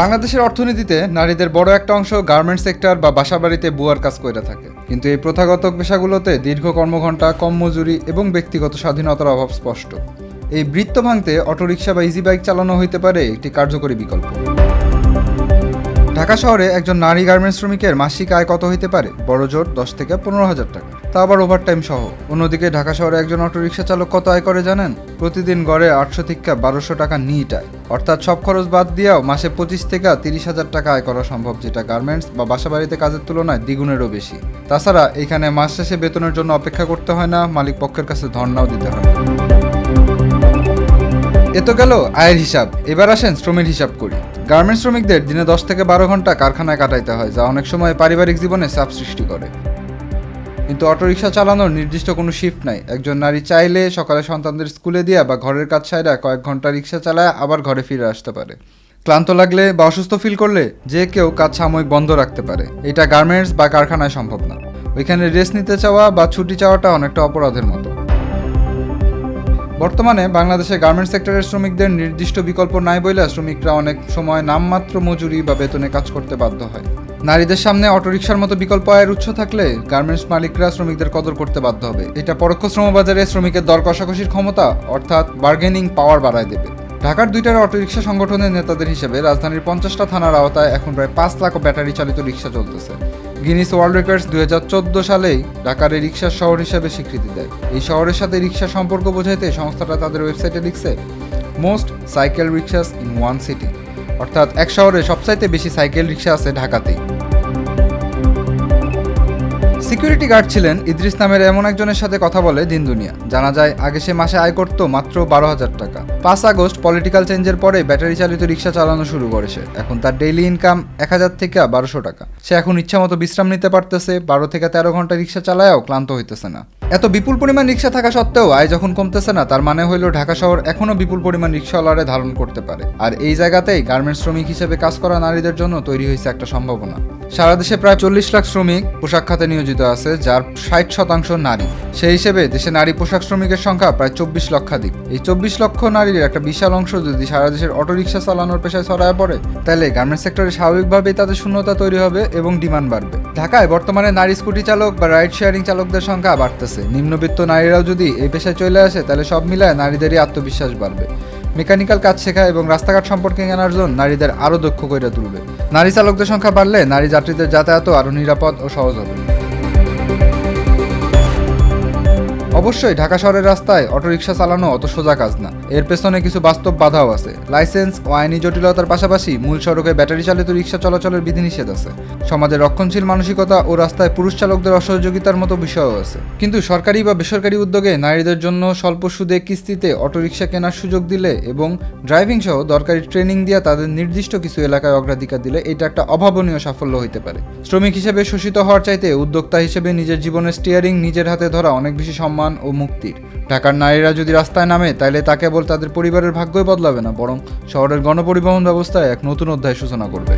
বাংলাদেশের অর্থনীতিতে নারীদের বড় একটা অংশ গার্মেন্টস সেক্টর বা বাসাবাড়িতে বুয়ার কাজ করে থাকে, কিন্তু এই প্রথাগত পেশাগুলোতে দীর্ঘ কর্মঘণ্টা, কম মজুরি এবং ব্যক্তিগত স্বাধীনতার অভাব স্পষ্ট। এই বৃত্ত ভাঙতে অটোরিকশা বা ইজি বাইক চালানো হইতে পারে একটি কার্যকরী বিকল্প। ঢাকা শহরে একজন নারী গার্মেন্টস শ্রমিকের মাসিক আয় কত হইতে পারে? বড় জোর 10 থেকে 15,000 টাকা, তা আবার ওভারটাইম সহ। অন্যদিকে ঢাকা শহরে একজন অটোরিকশা চালক কত আয় করে জানেন? প্রতিদিন গড়ে 800 থেকে 1200 টাকা নিট আয়, অর্থাৎ সব খরচ বাদ দিয়েও মাসে 25 থেকে 30,000 টাকা আয় করা সম্ভব, যেটা গার্মেন্টস বা বাসাবাড়িতে কাজের তুলনায় দ্বিগুণেরও বেশি। তাছাড়া এখানে মাস শেষে বেতনের জন্য অপেক্ষা করতে হয় না, মালিক পক্ষের কাছে ধর্ণাও দিতে হয় না। এ তো গেল আয়ের হিসাব। এবার আসেন শ্রমের হিসাব করি। গার্মেন্টস শ্রমিকদের দিনে 10 থেকে 12 ঘন্টা কারখানায় কাটাইতে হয়, যা অনেক সময় পারিবারিক জীবনে চাপ সৃষ্টি করে। কিন্তু অটোরিকশা চালানোর নির্দিষ্ট কোনো শিফট নাই। একজন নারী চাইলে সকালে সন্তানদের স্কুলে দিয়া বা ঘরের কাজ ছাইরা কয়েক ঘন্টা রিক্সা চালায় আবার ঘরে ফিরে আসতে পারে। ক্লান্ত লাগলে বা অসুস্থ ফিল করলে যে কেউ কাজ সাময়িক বন্ধ রাখতে পারে। এটা গার্মেন্টস বা কারখানায় সম্ভব না। ওইখানে রেস্ট নিতে চাওয়া বা ছুটি চাওয়াটা অনেকটা অপরাধের মতো। বর্তমানে বাংলাদেশে গার্মেন্টস সেক্টরের শ্রমিকদের নির্দিষ্ট বিকল্প নাই বইলে শ্রমিকরা অনেক সময় নামমাত্র মজুরি বা বেতনে কাজ করতে বাধ্য হয়। নারীদের সামনে অটোরিকশার মতো বিকল্প আয়ের উৎস থাকলে গার্মেন্টস মালিকরা শ্রমিকদের কদর করতে বাধ্য হবে। এটা পরোক্ষ শ্রমবাজারে শ্রমিকের দর কষাকষির ক্ষমতা অর্থাৎ বার্গেনিং পাওয়ার বাড়ায় দেবে। ঢাকার 2টা অটোরিকশা সংগঠনের নেতাদের হিসেবে রাজধানীর 50টা থানার আওতায় এখন প্রায় 5 লাখ ব্যাটারি চালিত রিক্সা চলতেছে। গিনিস ওয়ার্ল্ড রেকর্ডস 2014 সালেই ঢাকার এই রিক্সার শহর হিসেবে স্বীকৃতি দেয়। এই শহরের সাথে রিক্সার সম্পর্ক বোঝাইতে সংস্থাটা তাদের ওয়েবসাইটে লিখছে most cycle rickshaws in one city, অর্থাৎ এক শহরে সবচাইতে বেশি সাইকেল রিক্সা আছে ঢাকাতেই। সিকিউরিটি গার্ড ছিলেন ইদ্রিস নামের এমন একজনের সাথে কথা বলে দিন দুনিয়া। জানা যায় আগে সে মাসে আয় করত মাত্র 12,000 টাকা। 5 আগস্ট পলিটিক্যাল চেঞ্জের পরে ব্যাটারি চালিত রিক্সা চালানো শুরু করে সে। এখন তার ডেইলি ইনকাম 1000 থেকে 1200 টাকা। সে এখন ইচ্ছামতো বিশ্রাম নিতে পারতেছে, 12 থেকে 13 ঘন্টা রিক্সা চালায়ও ক্লান্ত হইতেছে না। এত বিপুল পরিমাণ রিক্সা থাকা সত্ত্বেও আয় যখন কমতেছে না, তার মানে হইল ঢাকা শহর এখনো বিপুল পরিমাণ রিক্সাওয়ালারে ধারণ করতে পারে। আর এই জায়গাতেই গার্মেন্টস শ্রমিক হিসেবে কাজ করা নারীদের জন্য তৈরি হয়েছে একটা সম্ভাবনা। সারা দেশে প্রায় 40 লাখ শ্রমিক পোশাক খাতে নিয়োজিত আছে, যার 60% নারী। সেই হিসেবে দেশে নারী পোশাক শ্রমিকের সংখ্যা প্রায় 24 লক্ষাধিক। এই 24 লক্ষ নারীর একটা বিশাল অংশ যদি সারা দেশের অটোরিকশা চালানোর পেশায় ছড়ায় পড়ে, তাহলে গার্মেন্টস সেক্টরে স্বাভাবিকভাবেই তাদের শূন্যতা তৈরি হবে এবং ডিমান্ড বাড়বে। ঢাকায় বর্তমানে নারী স্কুটি চালক বা রাইড শেয়ারিং চালকদের সংখ্যা বাড়তেছে। নিম্নবিত্ত নারীরাও যদি এই পেশায় চলে আসে, তাহলে সব মিলায় নারীদেরই আত্মবিশ্বাস বাড়বে। মেকানিক্যাল কাজ শেখা এবং রাস্তাঘাট সম্পর্কে জানার জন্য নারীদের আরও দক্ষ করে তুলবে। নারী চালকদের সংখ্যা বাড়লে নারী যাত্রীদের যাতায়াতও আরও নিরাপদ ও সহজ হবে। অবশ্যই ঢাকা শহরের রাস্তায় অটোরিকশা চালানো অত সোজা কাজ না। এর পেছনে কিছু বাস্তব বাধাও আছে। লাইসেন্স ও আইনি জটিলতার পাশাপাশি মূল সড়কে ব্যাটারি চালিত রিক্সা চলাচলের বিধিনিষেধ আছে। সমাজের রক্ষণশীল মানসিকতা ও রাস্তায় পুরুষ চালকদের অসহযোগিতার মতো বিষয়ও আছে। কিন্তু সরকারি বা বেসরকারি উদ্যোগে নারীদের জন্য স্বল্প সুদে কিস্তিতে অটোরিকশা কেনার সুযোগ দিলে এবং ড্রাইভিং সহ দরকারি ট্রেনিং দিয়ে তাদের নির্দিষ্ট কিছু এলাকায় অগ্রাধিকার দিলে এটা একটা অভাবনীয় সাফল্য হইতে পারে। শ্রমিক হিসেবে শোষিত হওয়ার চাইতে উদ্যোক্তা হিসেবে নিজের জীবনের স্টিয়ারিং নিজের হাতে ধরা অনেক বেশি সম্মান ও মুক্তির। ঢাকার নারীরা যদি রাস্তায় নামে, তাইলে তা কেবল তাদের পরিবারের ভাগ্যই বদলাবে না, বরং শহরের গণপরিবহন ব্যবস্থায় এক নতুন অধ্যায় সূচনা করবে।